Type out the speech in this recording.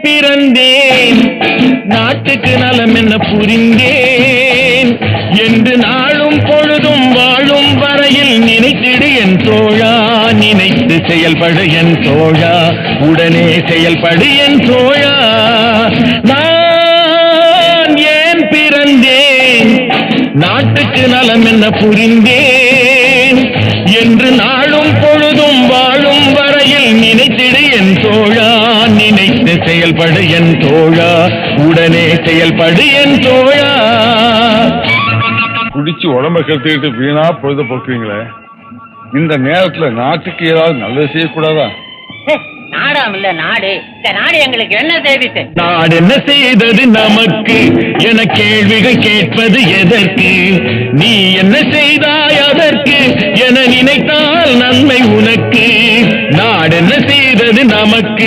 பிறந்தேன் நாட்டுக்கு நலம் என்ன புரிந்தேன் என்று நாளும் பொழுதும் வாழும் வரையில் நினைத்திடு என் தோழா, நினைத்து செயல்படு என் தோழா, உடனே செயல்படு என் தோழா. நான் ஏன் பிறந்தேன் நாட்டுக்கு நலம் என்ன புரிந்தேன் என்று நாளும் பொழுதும் வாழும் வரையில் நினைத்திடு என் தோழா, நினைத்து செயல்படு என் தோழா, உடனே செயல்படு என் தோழா. குடிச்சு உடம்ப கெடுத்துக்கிட்டு வீணா பொழுத போக்குறீங்களே, இந்த நேரத்துல நாட்டுக்கு ஏதாவது நல்லது செய்யக்கூடாதா? நாடாம் இல்ல நாடு, இந்த நாடு எங்களுக்கு என்ன செய்து? நாடு என்ன செய்தது நமக்கு என கேள்விகள் கேட்பது எதற்கு? நீ என்ன செய்தாய் அதற்கு என நினைத்தால் நன்மை உனக்கு. நாடு என்ன செய்தது நமக்கு